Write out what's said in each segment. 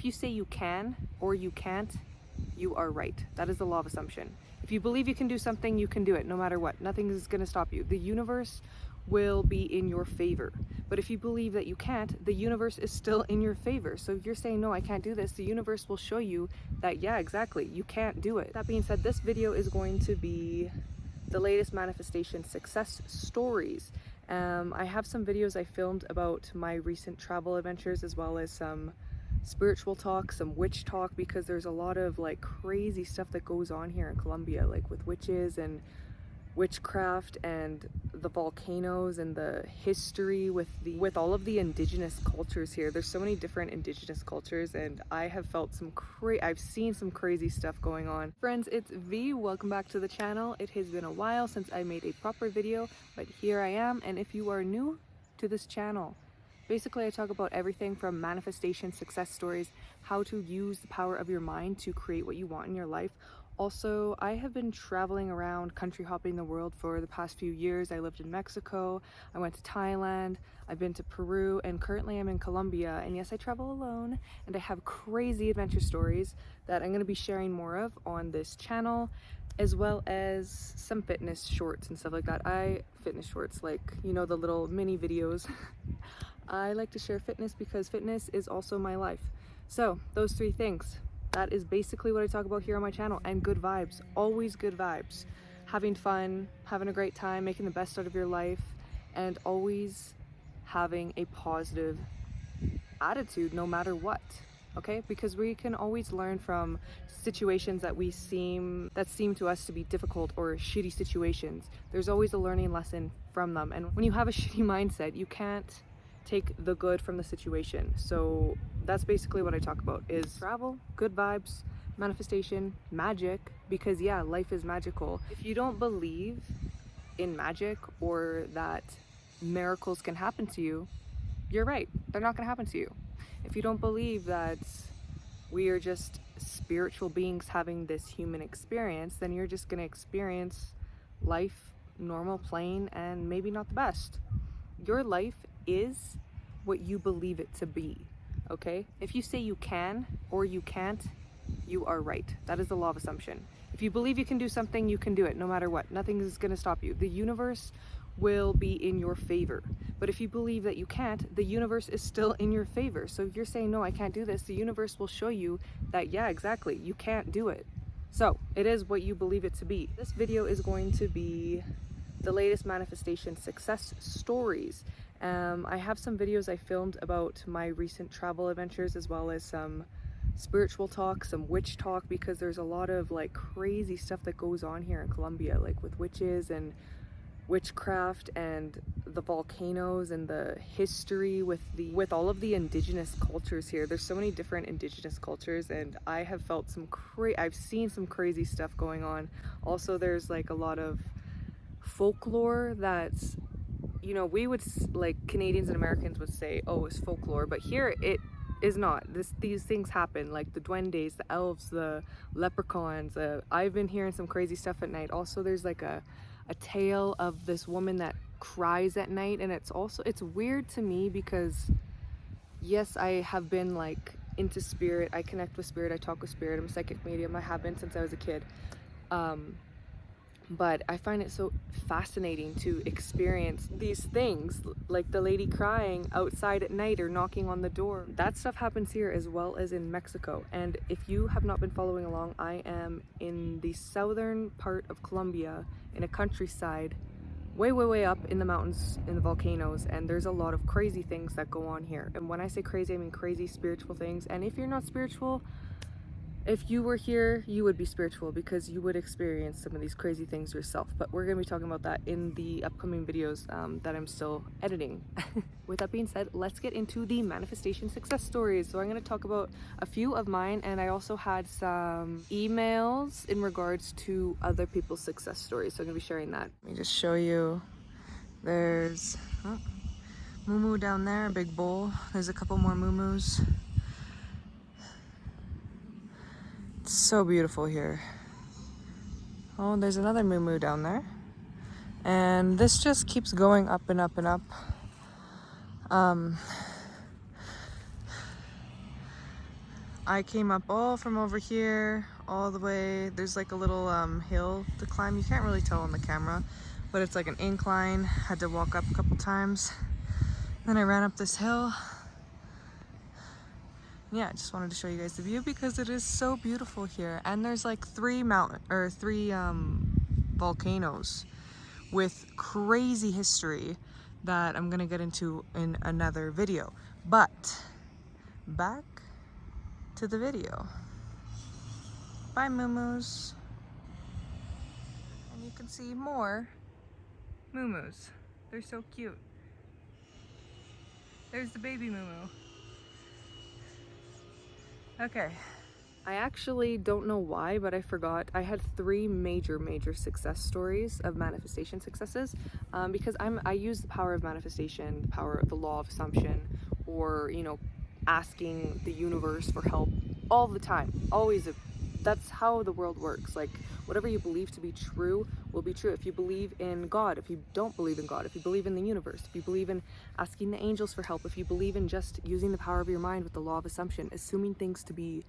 If you say you can or you can't, you are right. That is the law of assumption. If you believe you can do something, you can do it no matter what. Nothing is going to stop you. The universe will be in your favor. But if you believe that you can't, the universe is still in your favor. So if you're saying, no, I can't do this, the universe will show you that, yeah, exactly, you can't do it. That being said, this video is going to be the latest manifestation success stories. I have some videos I filmed about my recent travel adventures, as well as some spiritual talk, some witch talk, because there's a lot of like crazy stuff that goes on here in Colombia, like with witches and witchcraft and the volcanoes and the history with all of the indigenous cultures here. There's so many different indigenous cultures, and I have felt I've seen some crazy stuff going on. Friends, it's V. Welcome back to the channel. It has been a while since I made a proper video, but here I am. And if you are new to this channel, basically I talk about everything from manifestation success stories, how to use the power of your mind to create what you want in your life. Also, I have been traveling around, country hopping the world for the past few years. I lived in Mexico, I went to Thailand, I've been to Peru, and currently I'm in Colombia. And yes, I travel alone, and I have crazy adventure stories that I'm going to be sharing more of on this channel, as well as some fitness shorts and stuff like that. Fitness shorts, like, you know, the little mini videos. I like to share fitness because fitness is also my life. So those three things, that is basically what I talk about here on my channel. And good vibes, always good vibes. Having fun, having a great time, making the best out of your life, and always having a positive attitude no matter what. Okay, because we can always learn from situations that seem to us to be difficult or shitty situations. There's always a learning lesson from them. And when you have a shitty mindset, you can't take the good from the situation. So that's basically what I talk about, is travel, good vibes, manifestation, magic, because yeah, life is magical. If you don't believe in magic or that miracles can happen to you, you're right, they're not going to happen to you. If you don't believe that we are just spiritual beings having this human experience, then you're just going to experience life normal, plain, and maybe not the best. Your life is what you believe it to be, okay? If you say you can or you can't, you are right. That is the law of assumption. If you believe you can do something, you can do it no matter what. Nothing is going to stop you. The universe will be in your favor. But if you believe that you can't, the universe is still in your favor. So if you're saying, no, I can't do this, the universe will show you that, yeah, exactly, you can't do it. So it is what you believe it to be. This video is going to be the latest manifestation success stories. I have some videos I filmed about my recent travel adventures, as well as some spiritual talk, some witch talk, because there's a lot of like crazy stuff that goes on here in Colombia, like with witches and witchcraft and the volcanoes and the history with all of the indigenous cultures here. There's so many different indigenous cultures, and I have felt I've seen some crazy stuff going on. Also, there's like a lot of folklore that's, you know, we would, like, Canadians and Americans would say, oh, it's folklore, but here it is not. These things happen, like the duendes, the elves, the leprechauns. I've been hearing some crazy stuff at night. Also, there's like a tale of this woman that cries at night, and it's weird to me because yes, I have been like into spirit. I connect with spirit, I talk with spirit, I'm a psychic medium. I have been since I was a kid. But I find it so fascinating to experience these things, like the lady crying outside at night or knocking on the door. That stuff happens here as well as in Mexico. And if you have not been following along, I am in the southern part of Colombia, in a countryside, way up in the mountains, in the volcanoes, and there's a lot of crazy things that go on here. And when I say crazy, I mean crazy spiritual things. And if you're not spiritual, if you were here, you would be spiritual, because you would experience some of these crazy things yourself. But we're going to be talking about that in the upcoming videos that I'm still editing. With that being said, let's get into the manifestation success stories. So I'm going to talk about a few of mine, and I also had some emails in regards to other people's success stories. So I'm going to be sharing that. Let me just show you. There's moo down there, a big bowl. There's a couple more moo-moos. So beautiful here. Oh, there's another moo down there, and this just keeps going up and up and up. I came up all from over here, all the way. There's like a little hill to climb. You can't really tell on the camera, but it's like an incline. Had to walk up a couple times. Then I ran up this hill. Yeah, I just wanted to show you guys the view because it is so beautiful here. And there's like three volcanoes with crazy history that I'm gonna get into in another video. But back to the video. Bye, moo-moos. And you can see more moo-moos. They're so cute. There's the baby moo-moo. Okay. I actually don't know why, but I forgot. I had 3 major success stories of manifestation successes because I use the power of manifestation, the power of the law of assumption, or, you know, asking the universe for help all the time. Always. That's how the world works. Like, whatever you believe to be true will be true. If you believe in God, if you don't believe in God, if you believe in the universe, if you believe in asking the angels for help, if you believe in just using the power of your mind with the law of assumption, assuming things to be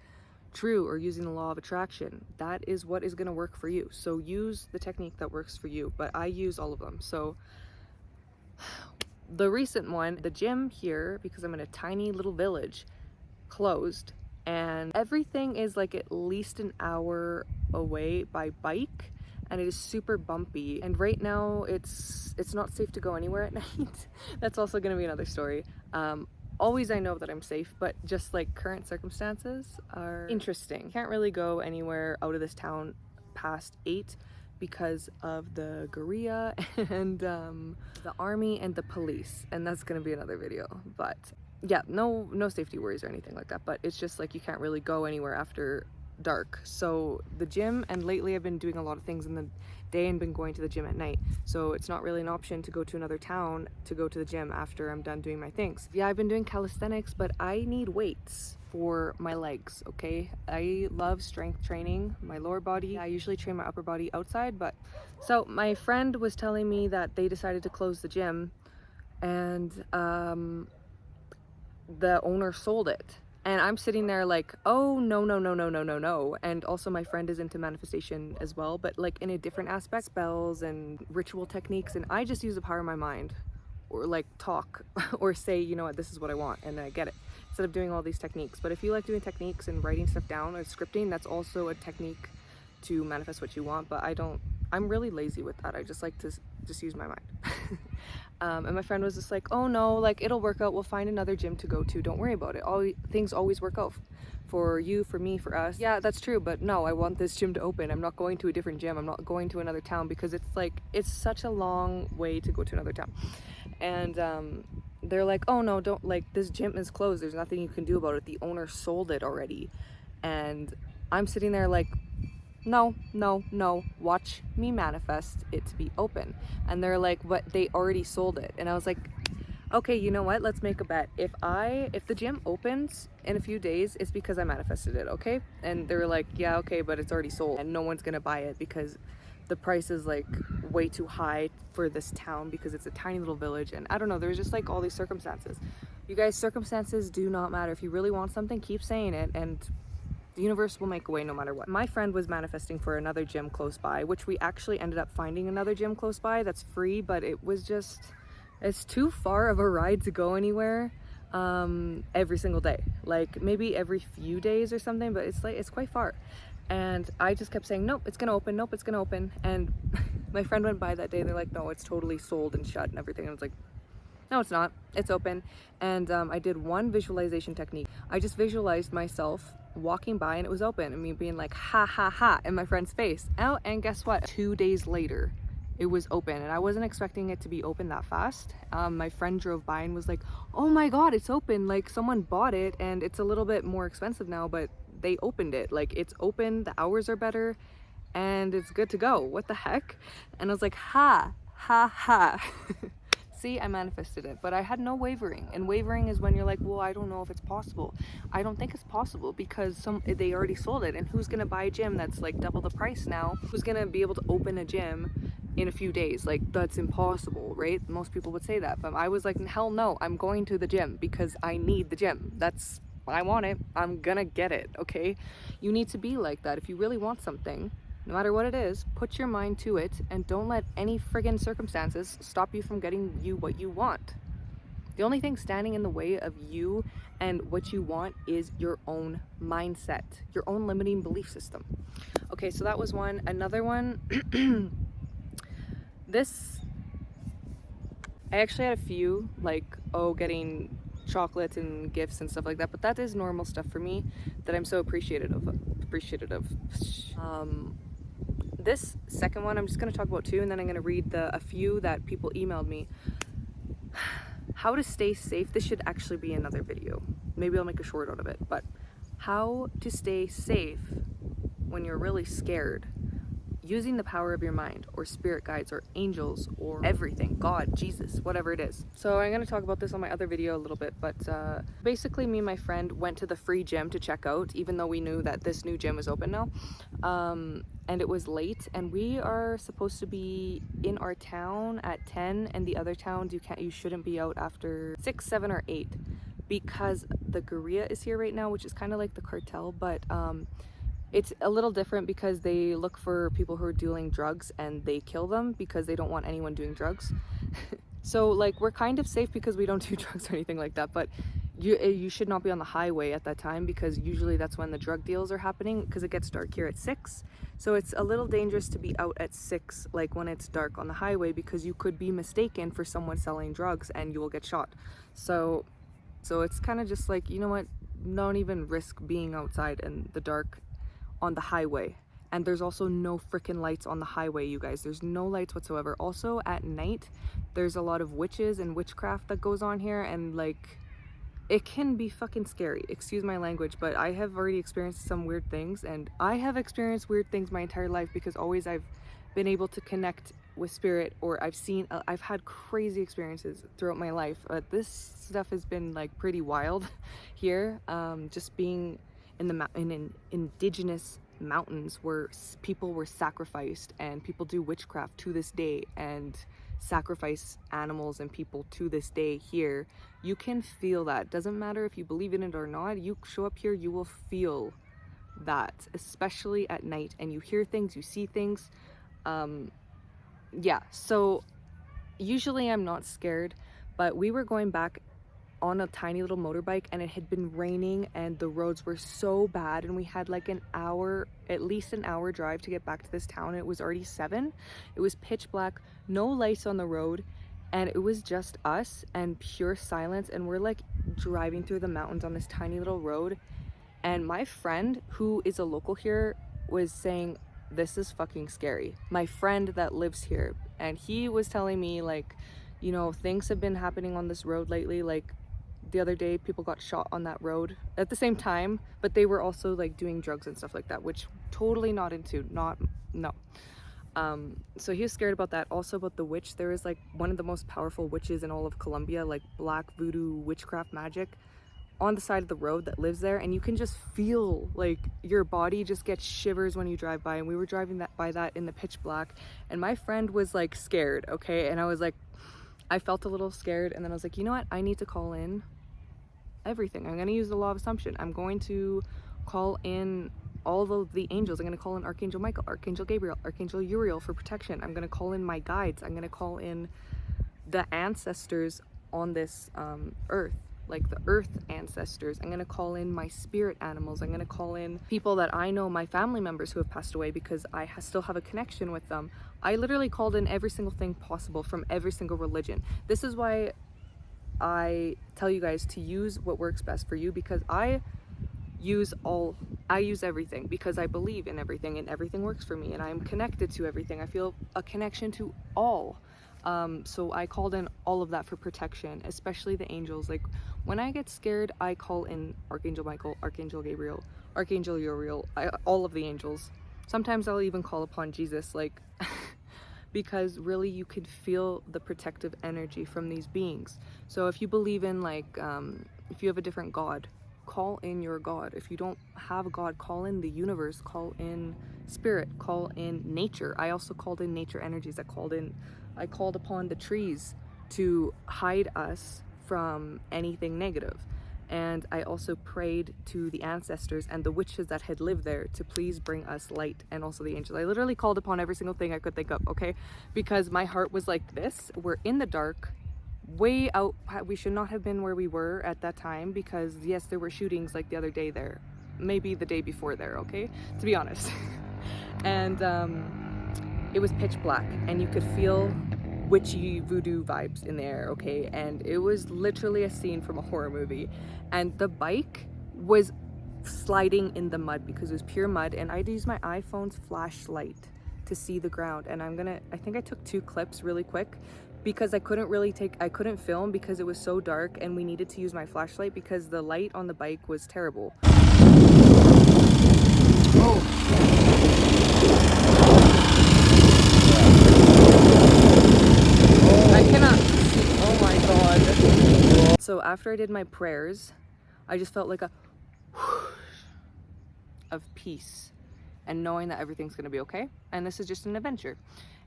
true, or using the law of attraction, that is what is going to work for you. So use the technique that works for you, but I use all of them. So the recent one, the gym here, because I'm in a tiny little village, closed, and everything is like at least an hour away by bike, and it is super bumpy, and right now it's not safe to go anywhere at night. That's also going to be another story. Always I know that I'm safe, but just like current circumstances are interesting. Can't really go anywhere out of this town past 8 because of the guerrilla and the army and the police, and that's gonna be another video. But yeah, no safety worries or anything like that, but it's just like you can't really go anywhere after dark. So the gym, and lately I've been doing a lot of things in the day and been going to the gym at night, so it's not really an option to go to another town to go to the gym after I'm done doing my things. Yeah, I've been doing calisthenics, but I need weights for my legs, okay? I love strength training, my lower body. I usually train my upper body outside, but so my friend was telling me that they decided to close the gym, and the owner sold it. And I'm sitting there like, oh, no. And also my friend is into manifestation as well, but like in a different aspect, spells and ritual techniques. And I just use the power of my mind, or like talk or say, you know what, this is what I want, and then I get it, instead of doing all these techniques. But if you like doing techniques and writing stuff down or scripting, that's also a technique to manifest what you want. But I'm really lazy with that. I just like to just use my mind. And my friend was just like, oh no, like it'll work out, we'll find another gym to go to, don't worry about it, things always work out for you, for me, for us. Yeah, that's true, but no, I want this gym to open. I'm not going to a different gym, I'm not going to another town, because it's such a long way to go to another town. And they're like, oh no, don't, like, this gym is closed, there's nothing you can do about it, the owner sold it already. And I'm sitting there like, no, watch me manifest it to be open. And they're like, but they already sold it. And I was like, okay, you know what, let's make a bet. If the gym opens in a few days, it's because I manifested it, okay? And they were like, yeah, okay, but it's already sold and no one's gonna buy it because the price is like way too high for this town, because it's a tiny little village. And I don't know, there's just like all these circumstances. You guys, circumstances do not matter. If you really want something, keep saying it, and the universe will make a way no matter what. My friend was manifesting for another gym close by, which we actually ended up finding another gym close by that's free, but it's too far of a ride to go anywhere every single day. Like maybe every few days or something, but it's quite far. And I just kept saying, nope, it's gonna open, nope, it's gonna open. And my friend went by that day, they're like, no, it's totally sold and shut and everything. And I was like, no, it's not, it's open. And I did one visualization technique. I just visualized myself walking by and it was open, and me being like, ha ha ha, in my friend's face. Oh, and guess what? 2 days later, it was open, and I wasn't expecting it to be open that fast. My friend drove by and was like, oh my god, it's open, like someone bought it, and it's a little bit more expensive now, but they opened it, like it's open, the hours are better, and it's good to go. What the heck? And I was like, ha ha ha. See, I manifested it, but I had no wavering. And wavering is when you're like, well, I don't know if it's possible. I don't think it's possible because they already sold it. And who's gonna buy a gym that's like double the price now? Who's gonna be able to open a gym in a few days? Like, that's impossible, right? Most people would say that, but I was like, hell no, I'm going to the gym because I need the gym. That's I want it, I'm gonna get it, okay? You need to be like that. If you really want something, no matter what it is, put your mind to it and don't let any friggin' circumstances stop you from getting you what you want. The only thing standing in the way of you and what you want is your own mindset, your own limiting belief system. Okay, so that was one. Another one, I actually had a few, like, getting chocolates and gifts and stuff like that, but that is normal stuff for me that I'm so appreciative of. This second one, I'm just gonna talk about two, and then I'm gonna read a few that people emailed me. How to stay safe. This should actually be another video. Maybe I'll make a short out of it, but how to stay safe when you're really scared, using the power of your mind or spirit guides or angels or everything, God, Jesus, whatever it is. So I'm going to talk about this on my other video a little bit, but basically me and my friend went to the free gym to check out, even though we knew that this new gym was open now, and it was late, and we are supposed to be in our town at 10, and the other towns you shouldn't be out after 6, 7, or 8, because the guerrilla is here right now, which is kind of like the cartel, but it's a little different because they look for people who are dealing drugs and they kill them because they don't want anyone doing drugs. So like we're kind of safe because we don't do drugs or anything like that, but you should not be on the highway at that time because usually that's when the drug deals are happening, because it gets dark here at 6. So it's a little dangerous to be out at 6, like when it's dark on the highway, because you could be mistaken for someone selling drugs and you will get shot. So it's kind of just like, you know what, don't even risk being outside in the dark on the highway. And there's also no freaking lights on the highway, you guys. There's no lights whatsoever. Also at night there's a lot of witches and witchcraft that goes on here, and like it can be fucking scary, excuse my language, but I have already experienced some weird things, and I have experienced weird things my entire life because always I've been able to connect with spirit, or I've had crazy experiences throughout my life. This stuff has been like pretty wild here, just being in indigenous mountains where people were sacrificed, and people do witchcraft to this day and sacrifice animals and people to this day here. You can feel that. Doesn't matter if you believe in it or not, you show up here, you will feel that, especially at night, and you hear things, you see things. Yeah, so usually I'm not scared, but we were going back on a tiny little motorbike, and it had been raining and the roads were so bad, and we had like at least an hour drive to get back to this town, and it was already 7. It was pitch black, no lights on the road, and it was just us and pure silence, and we're like driving through the mountains on this tiny little road, and my friend, who is a local here, was saying, this is fucking scary. My friend that lives here, and he was telling me, like, you know, things have been happening on this road lately, like the other day people got shot on that road at the same time, but they were also like doing drugs and stuff like that, which totally not into, no. So he was scared about that. Also about the witch, there is like one of the most powerful witches in all of Colombia, like black voodoo witchcraft magic, on the side of the road that lives there, and you can just feel like your body just gets shivers when you drive by. And we were driving by that in the pitch black, and my friend was like scared, okay, and I was like, I felt a little scared, and then I was like, you know what, I need to call in everything. I'm going to use the law of assumption. I'm going to call in all of the angels. I'm going to call in Archangel Michael, Archangel Gabriel, Archangel Uriel for protection. I'm going to call in my guides. I'm going to call in the ancestors on this earth, like the earth ancestors. I'm going to call in my spirit animals. I'm going to call in people that I know, my family members who have passed away, because I still have a connection with them. I literally called in every single thing possible from every single religion. This is why I tell you guys to use what works best for you, because I use everything, because I believe in everything, and everything works for me, and I'm connected to everything. I feel a connection to all. So I called in all of that for protection, especially the angels. Like when I get scared, I call in Archangel Michael, Archangel Gabriel, Archangel Uriel, all of the angels. Sometimes I'll even call upon Jesus, like because really you could feel the protective energy from these beings. So if you believe in like, if you have a different God, call in your God. If you don't have a God, call in the universe, call in spirit, call in nature. I also called in nature energies. I called upon the trees to hide us from anything negative. And I also prayed to the ancestors and the witches that had lived there to please bring us light, and also the angels. I literally called upon every single thing I could think of, okay? Because my heart was like this. We're in the dark, way out. We should not have been where we were at that time, because yes, there were shootings like the other day there. Maybe the day before there, okay? To be honest. And it was pitch black, and you could feel witchy voodoo vibes in the air, okay? And it was literally a scene from a horror movie. And the bike was sliding in the mud because it was pure mud, and I had to use my iPhone's flashlight to see the ground. And I think I took 2 clips really quick because I couldn't film because it was so dark, and we needed to use my flashlight because the light on the bike was terrible. I cannot. Oh my god. So after I did my prayers, I just felt like a of peace and knowing that everything's gonna be okay, and this is just an adventure.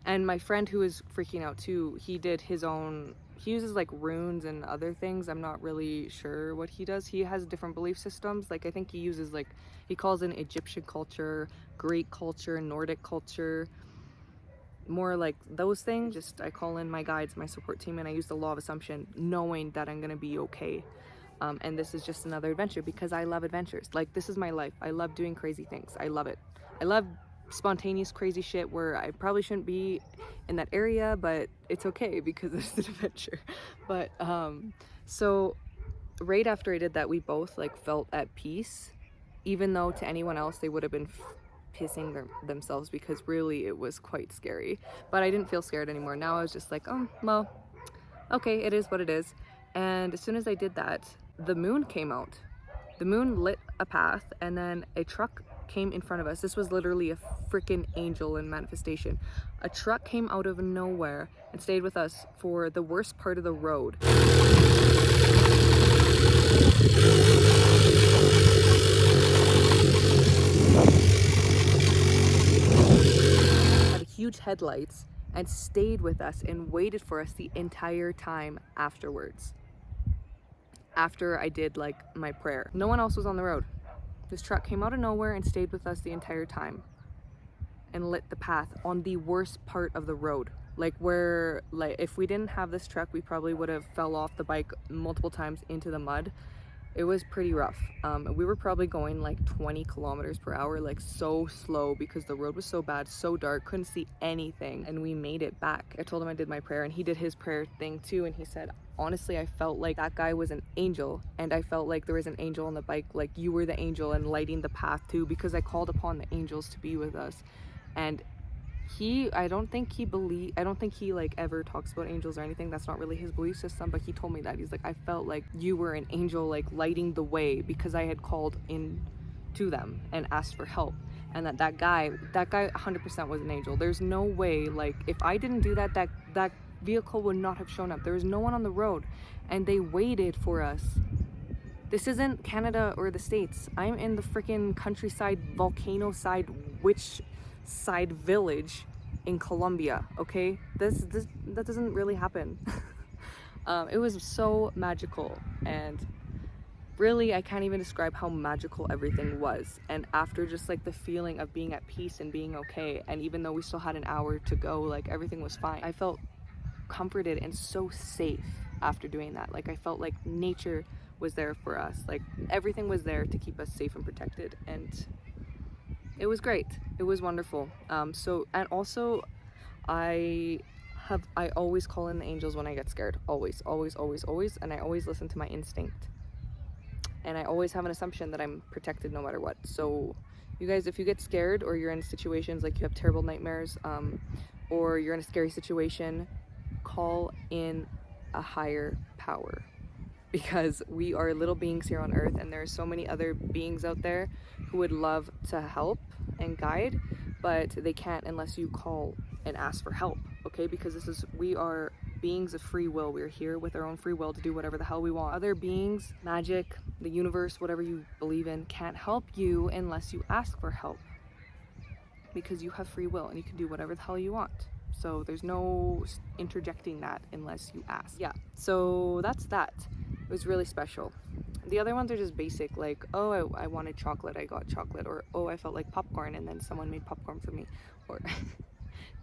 And my friend, who is freaking out too, he did his own, he uses like runes and other things. I'm not really sure what he does. He has different belief systems. Like I think he uses like, he calls in Egyptian culture, Greek culture, Nordic culture, more like those things. Just I call in my guides, my support team, and I use the law of assumption, knowing that I'm gonna be okay. And this is just another adventure because I love adventures. Like, this is my life. I love doing crazy things. I love it. I love spontaneous crazy shit where I probably shouldn't be in that area, but it's okay because it's an adventure. But so right after I did that, we both like felt at peace, even though to anyone else they would have been pissing themselves, because really it was quite scary. But I didn't feel scared anymore. Now I was just like, oh well, okay, it is what it is. And as soon as I did that, the moon came out. The moon lit a path, and then a truck came in front of us. This was literally a freaking angel in manifestation. A truck came out of nowhere and stayed with us for the worst part of the road. Had huge headlights and stayed with us and waited for us the entire time afterwards. After I did like my prayer. No one else was on the road. This truck came out of nowhere and stayed with us the entire time and lit the path on the worst part of the road. Like where, like if we didn't have this truck, we probably would have fell off the bike multiple times into the mud. It was pretty rough. We were probably going like 20 kilometers per hour, like so slow because the road was so bad, so dark, couldn't see anything, and we made it back. I told him I did my prayer, and he did his prayer thing too, and he said, honestly, I felt like that guy was an angel, and I felt like there was an angel on the bike, like you were the angel and lighting the path too, because I called upon the angels to be with us. And I don't think he like ever talks about angels or anything. That's not really his belief system, but he told me that. He's like, I felt like you were an angel, like lighting the way, because I had called in to them and asked for help. And that guy 100% was an angel. There's no way, like if I didn't do that, that vehicle would not have shown up. There was no one on the road, and they waited for us. This isn't Canada or the States. I'm in the freaking countryside, volcano side, witch side village in Colombia, okay? That doesn't really happen. It was so magical, and really I can't even describe how magical everything was. And after just like the feeling of being at peace and being okay, and even though we still had an hour to go, like everything was fine, I felt comforted and so safe after doing that. Like I felt like nature was there for us, like everything was there to keep us safe and protected, and it was great. It was wonderful. And also I always call in the angels when I get scared. Always, always, always, always. And I always listen to my instinct. And I always have an assumption that I'm protected no matter what. So you guys, if you get scared or you're in situations like you have terrible nightmares, or you're in a scary situation, call in a higher power. Because we are little beings here on earth, and there are so many other beings out there who would love to help and guide, but they can't unless you call and ask for help, okay? Because we are beings of free will. We're here with our own free will to do whatever the hell we want. Other beings, magic, the universe, whatever you believe in, can't help you unless you ask for help, because you have free will and you can do whatever the hell you want. So there's no interjecting that unless you ask. Yeah, so that's that. It was really special. The other ones are just basic, like, oh, I wanted chocolate, I got chocolate, or oh, I felt like popcorn and then someone made popcorn for me, or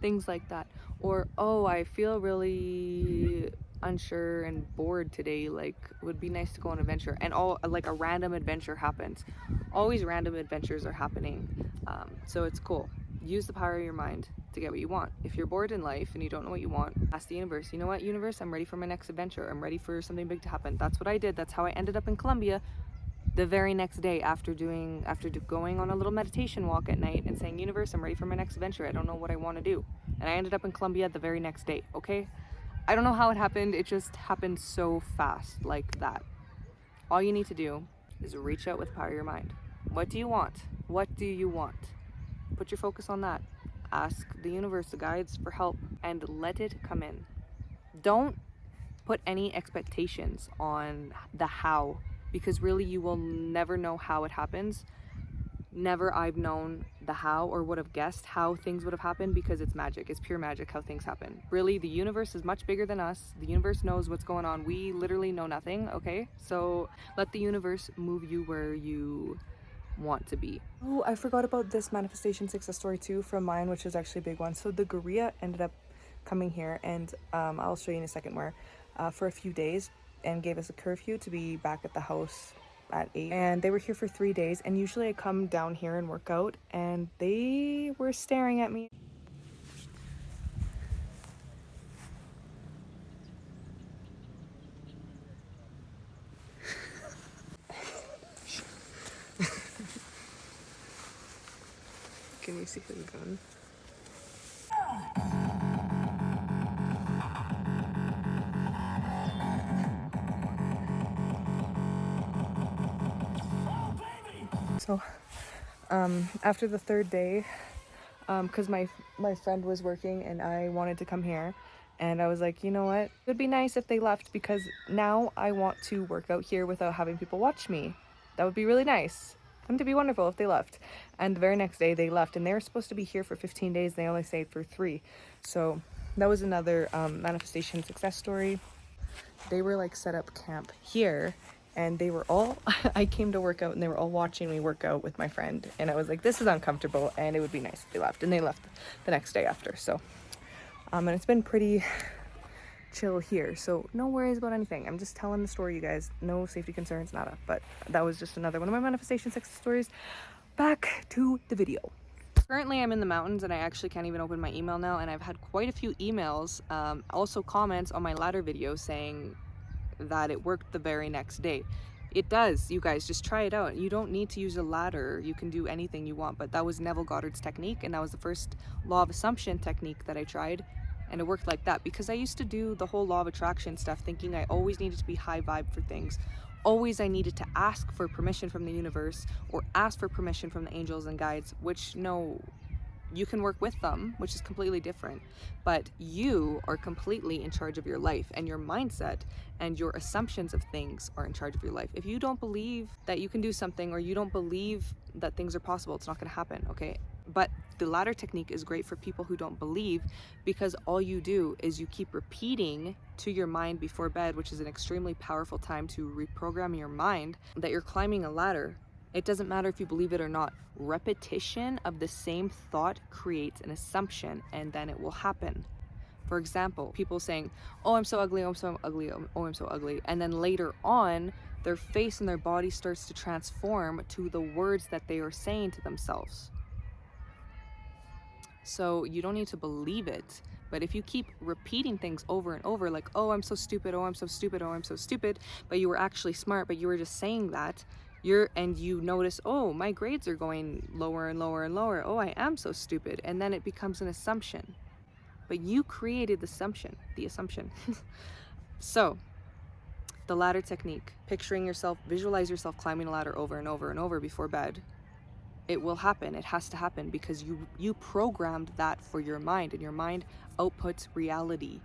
things like that. Or oh, I feel really unsure and bored today, like it would be nice to go on an adventure, and all like a random adventure happens. Always random adventures are happening, so it's cool. Use the power of your mind to get what you want. If you're bored in life and you don't know what you want, ask the universe, you know what, universe, I'm ready for my next adventure, I'm ready for something big to happen. That's what I did. That's how I ended up in Colombia the very next day, after going on a little meditation walk at night and saying, universe, I'm ready for my next adventure, I don't know what I want to do. And I ended up in Colombia the very next day. Okay, I don't know how it happened, it just happened so fast, like that. All you need to do is reach out with the power of your mind. What do you want? What do you want? Put your focus on that. Ask the universe, the guides, for help, and let it come in. Don't put any expectations on the how, because really you will never know how it happens. Never I've known the how or would have guessed how things would have happened, because it's magic. It's pure magic how things happen. Really, the universe is much bigger than us. The universe knows what's going on. We literally know nothing, okay? So let the universe move you where you want to be. Oh, I forgot about this manifestation success story too from mine, which is actually a big one. So the gorilla ended up coming here, and I'll show you in a second where, for a few days, and gave us a curfew to be back at the house at 8, and they were here for 3 days. And usually I come down here and work out, and they were staring at me. Can you see his gun? So after the third day, because my friend was working and I wanted to come here, and I was like, you know what, it would be nice if they left, because now I want to work out here without having people watch me. That would be really nice. Wouldn't it be wonderful if they left? And the very next day they left, and they were supposed to be here for 15 days. They only stayed for 3. So that was another manifestation success story. They were like set up camp here, and they were all I came to work out and they were all watching me work out with my friend, and I was like, this is uncomfortable, and it would be nice if they left. And they left the next day after. So and it's been pretty chill here, so no worries about anything. I'm just telling the story, you guys. No safety concerns, nada. But that was just another one of my manifestation success stories. Back to the video. Currently I'm in the mountains, and I actually can't even open my email now, and I've had quite a few emails, also comments on my ladder video saying that it worked the very next day. It does, you guys. Just try it out. You don't need to use a ladder. You can do anything you want. But that was Neville Goddard's technique, and that was the first law of assumption technique that I tried, and it worked like that. Because I used to do the whole law of attraction stuff thinking I always needed to be high vibe for things. Always I needed to ask for permission from the universe, or ask for permission from the angels and guides, which, no, you can work with them, which is completely different, but you are completely in charge of your life, and your mindset and your assumptions of things are in charge of your life. If you don't believe that you can do something, or you don't believe that things are possible, it's not going to happen, okay? But the ladder technique is great for people who don't believe, because all you do is you keep repeating to your mind before bed, which is an extremely powerful time to reprogram your mind, that you're climbing a ladder. It doesn't matter if you believe it or not. Repetition of the same thought creates an assumption, and then it will happen. For example, people saying, oh, I'm so ugly, oh, I'm so ugly, oh, I'm so ugly. And then later on, their face and their body starts to transform to the words that they are saying to themselves. So you don't need to believe it, but if you keep repeating things over and over, like, oh, I'm so stupid, oh, I'm so stupid, oh, I'm so stupid, but you were actually smart, but you were just saying that, and you notice, oh, my grades are going lower and lower and lower, oh, I am so stupid, and then it becomes an assumption. But you created the assumption. So the ladder technique, picturing yourself, visualize yourself climbing a ladder over and over and over before bed. It will happen. It has to happen, because you programmed that for your mind, and your mind outputs reality.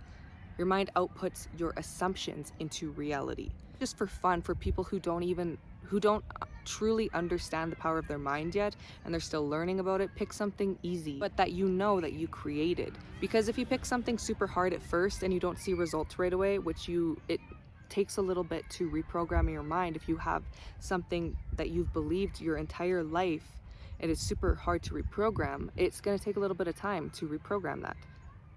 Your mind outputs your assumptions into reality. Just for fun, for people who don't truly understand the power of their mind yet, and they're still learning about it, pick something easy, but that you know that you created. Because if you pick something super hard at first and you don't see results right away, which takes a little bit to reprogram your mind. If you have something that you've believed your entire life, it is super hard to reprogram. It's going to take a little bit of time to reprogram that,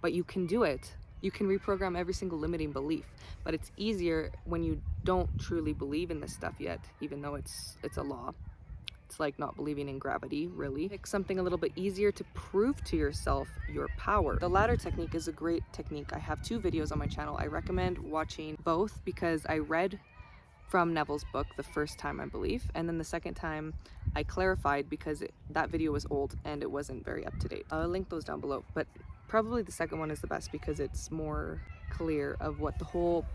but you can do it. You can reprogram every single limiting belief, but it's easier when you don't truly believe in this stuff yet, even though it's a law. It's like not believing in gravity, really. Pick something a little bit easier to prove to yourself your power. The ladder technique is a great technique. I have 2 videos on my channel. I recommend watching both because I read from Neville's book the first time, I believe, and then the second time I clarified because that video was old and it wasn't very up to date. I'll link those down below, but probably the second one is the best because it's more clear of what the whole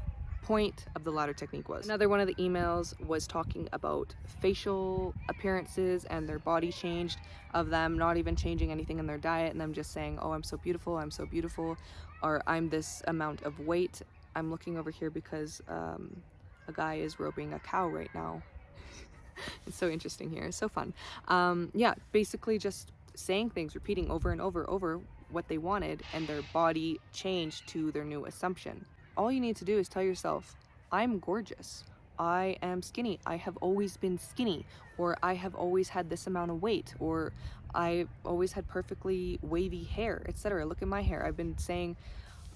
point of the ladder technique was. Another one of the emails was talking about facial appearances and their body changed, of them not even changing anything in their diet and them just saying, oh, I'm so beautiful, or I'm this amount of weight. I'm looking over here because a guy is roping a cow right now. It's so interesting here. It's so fun. Yeah, basically just saying things, repeating over and over what they wanted, and their body changed to their new assumption. All you need to do is tell yourself, I'm gorgeous. I am skinny. I have always been skinny. Or I have always had this amount of weight. Or I've always had perfectly wavy hair, etc. Look at my hair. I've been saying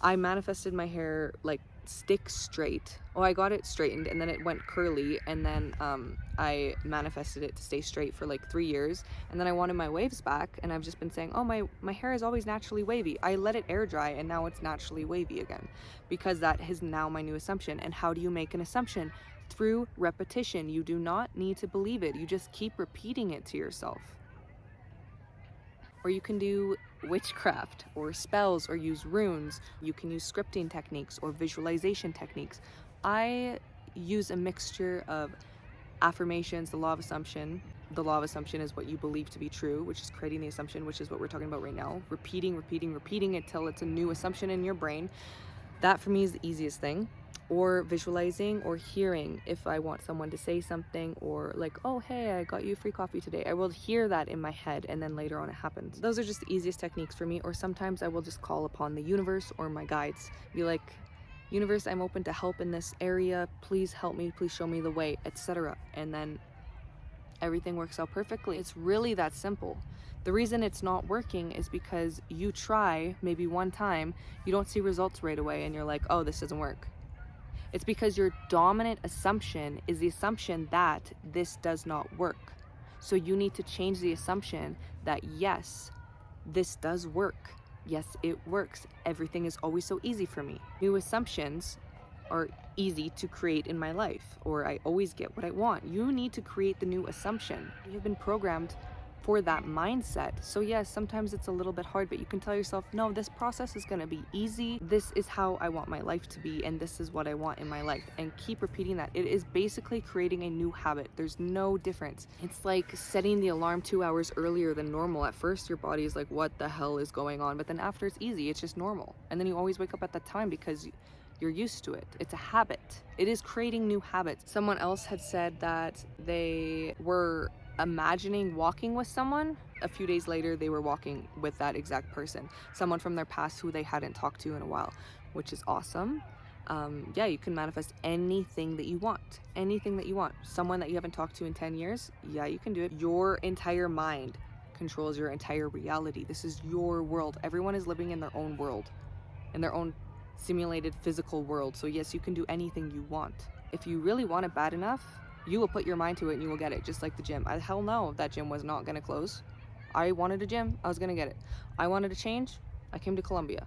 I manifested my hair like stick straight. Oh, I got it straightened and then it went curly, and then I manifested it to stay straight for like 3 years, and then I wanted my waves back, and I've just been saying, oh, my hair is always naturally wavy. I let it air dry and now it's naturally wavy again, because that is now my new assumption. And how do you make an assumption? Through repetition. You do not need to believe it. You just keep repeating it to yourself. Or you can do witchcraft or spells or use runes. You can use scripting techniques or visualization techniques. I use a mixture of affirmations, the law of assumption. The law of assumption is what you believe to be true, which is creating the assumption, which is what we're talking about right now. Repeating until it's a new assumption in your brain. That for me is the easiest thing. Or visualizing or hearing. If I want someone to say something, or like, oh, hey, I got you free coffee today, I will hear that in my head and then later on it happens. Those are just the easiest techniques for me. Or sometimes I will just call upon the universe or my guides. Be like, universe, I'm open to help in this area. Please help me. Please show me the way, etc. And then everything works out perfectly. It's really that simple. The reason it's not working is because you try maybe one time, you don't see results right away, and you're like, oh, this doesn't work. It's because your dominant assumption is the assumption that this does not work. So you need to change the assumption that yes, this does work. Yes, it works. Everything is always so easy for me. New assumptions are easy to create in my life, or I always get what I want. You need to create the new assumption. You have been programmed for that mindset. So yes, sometimes it's a little bit hard, but you can tell yourself, no, this process is going to be easy. This is how I want my life to be, and this is what I want in my life. And keep repeating that. It is basically creating a new habit. There's no difference. It's like setting the alarm 2 hours earlier than normal. At first, your body is like, what the hell is going on? But then after, it's easy. It's just normal. And then you always wake up at that time because you're used to it. It's a habit. It is creating new habits. Someone else had said that they were imagining walking with someone. A few days later, they were walking with that exact person, someone from their past who they hadn't talked to in a while, which is awesome. Yeah, you can manifest anything that you want. Anything that you want. Someone that you haven't talked to in 10 years, yeah, you can do it. Your entire mind controls your entire reality. This is your world. Everyone is living in their own world, in their own simulated physical world. So yes, you can do anything you want. If you really want it bad enough, you will put your mind to it and you will get it, just like the gym. Hell no, that gym was not going to close. I wanted a gym, I was going to get it. I wanted to change, I came to Colombia.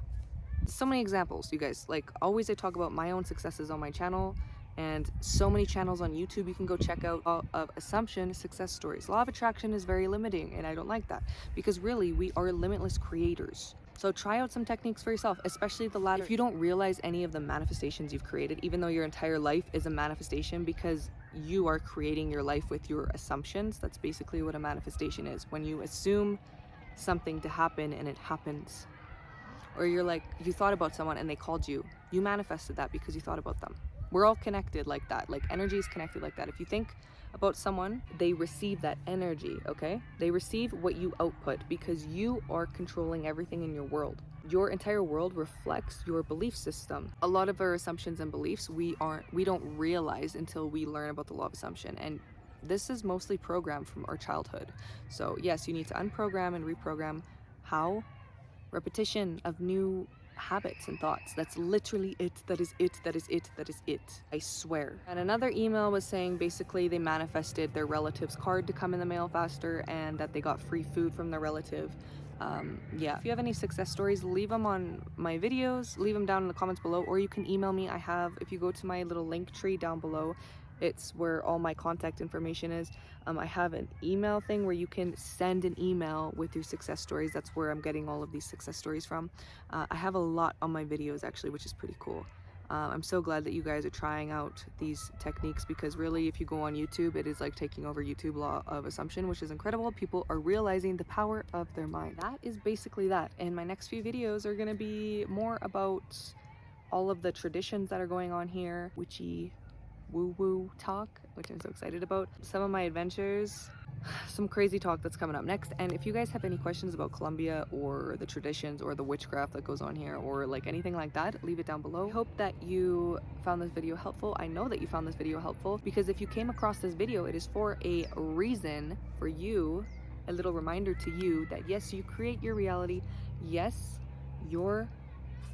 So many examples, you guys. Like always, I talk about my own successes on my channel, and so many channels on YouTube you can go check out of assumption success stories. Law of attraction is very limiting, and I don't like that, because really we are limitless creators. So try out some techniques for yourself, especially the ladder. If you don't realize any of the manifestations you've created, even though your entire life is a manifestation because you are creating your life with your assumptions, that's basically what a manifestation is. When you assume something to happen and it happens. Or you're like, you thought about someone and they called you. You manifested that because you thought about them. We're all connected like that. Like energy is connected like that. If you think about someone, they receive that energy, okay? They receive what you output because you are controlling everything in your world. Your entire world reflects your belief system. A lot of our assumptions and beliefs we don't realize until we learn about the law of assumption, and this is mostly programmed from our childhood. So yes, you need to unprogram and reprogram. How? Repetition of new habits and thoughts. That's literally it. That is it. That is it. That is it. I swear. And another email was saying basically they manifested their relative's card to come in the mail faster, and that they got free food from their relative. Yeah, if you have any success stories, leave them on my videos, leave them down in the comments below, or you can email me. I have, if you go to my little link tree down below, it's where all my contact information is. I have an email thing where you can send an email with your success stories. That's where I'm getting all of these success stories from. I have a lot on my videos actually, which is pretty cool. I'm so glad that you guys are trying out these techniques, because really if you go on YouTube, it is like taking over YouTube law of assumption, which is incredible. People are realizing the power of their mind. That is basically that. And my next few videos are going to be more about all of the traditions that are going on here, witchy woo-woo talk, which I'm so excited about. Some of my adventures, some crazy talk that's coming up next. And if you guys have any questions about Colombia or the traditions or the witchcraft that goes on here, or like anything like that, leave it down below. I hope that you found this video helpful. I know that you found this video helpful, because if you came across this video, it is for a reason, for you, a little reminder to you that yes, you create your reality. Yes, your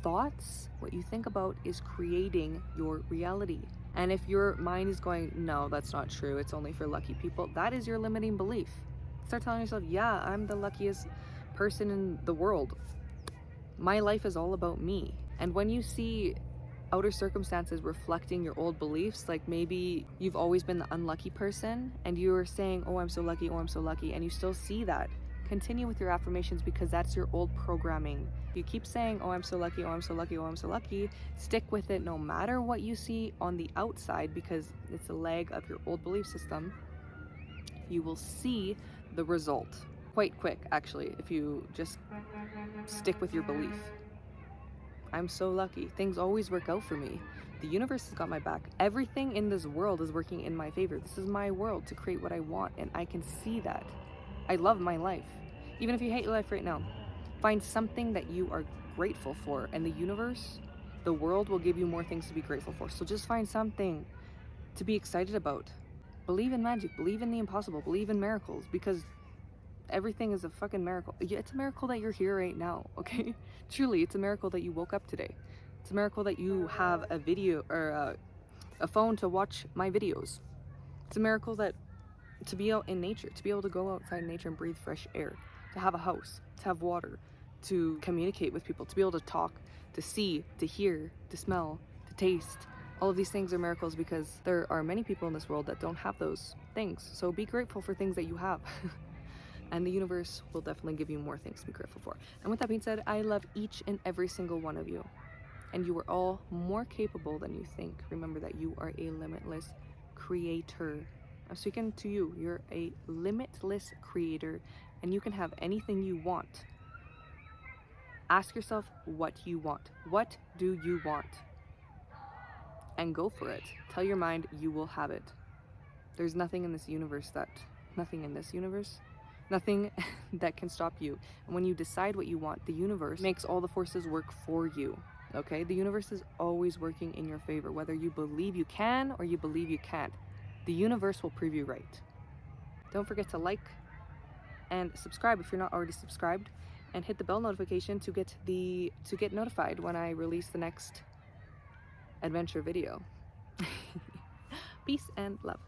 thoughts, what you think about, is creating your reality. And if your mind is going, no, that's not true, it's only for lucky people, that is your limiting belief. Start telling yourself, yeah, I'm the luckiest person in the world. My life is all about me. And when you see outer circumstances reflecting your old beliefs, like maybe you've always been the unlucky person and you're saying, oh, I'm so lucky, oh, I'm so lucky, and you still see that, continue with your affirmations, because that's your old programming. If you keep saying, oh, I'm so lucky, oh, I'm so lucky, oh, I'm so lucky, stick with it no matter what you see on the outside, because it's a leg of your old belief system. You will see the result quite quick, actually, if you just stick with your belief. I'm so lucky. Things always work out for me. The universe has got my back. Everything in this world is working in my favor. This is my world to create what I want, and I can see that. I love my life. Even if you hate your life right now, find something that you are grateful for, and the universe, the world will give you more things to be grateful for. So just find something to be excited about. Believe in magic, believe in the impossible, believe in miracles, because everything is a fucking miracle. Yeah, it's a miracle that you're here right now, okay? Truly, it's a miracle that you woke up today. It's a miracle that you have a video or a phone to watch my videos. It's a miracle that to be out in nature, to be able to go outside in nature and breathe fresh air, to have a house, to have water, to communicate with people, to be able to talk, to see, to hear, to smell, to taste. All of these things are miracles, because there are many people in this world that don't have those things. So be grateful for things that you have. And the universe will definitely give you more things to be grateful for. And with that being said, I love each and every single one of you. And you are all more capable than you think. Remember that you are a limitless creator. I'm speaking to you. You're a limitless creator, and you can have anything you want. Ask yourself what you want. What do you want? And go for it. Tell your mind you will have it. There's nothing in this universe nothing that can stop you. And when you decide what you want, the universe makes all the forces work for you. Okay? The universe is always working in your favor, whether you believe you can or you believe you can't. The universe will prove you right. Don't forget to like and subscribe if you're not already subscribed, and hit the bell notification to get notified when I release the next adventure video. Peace and love.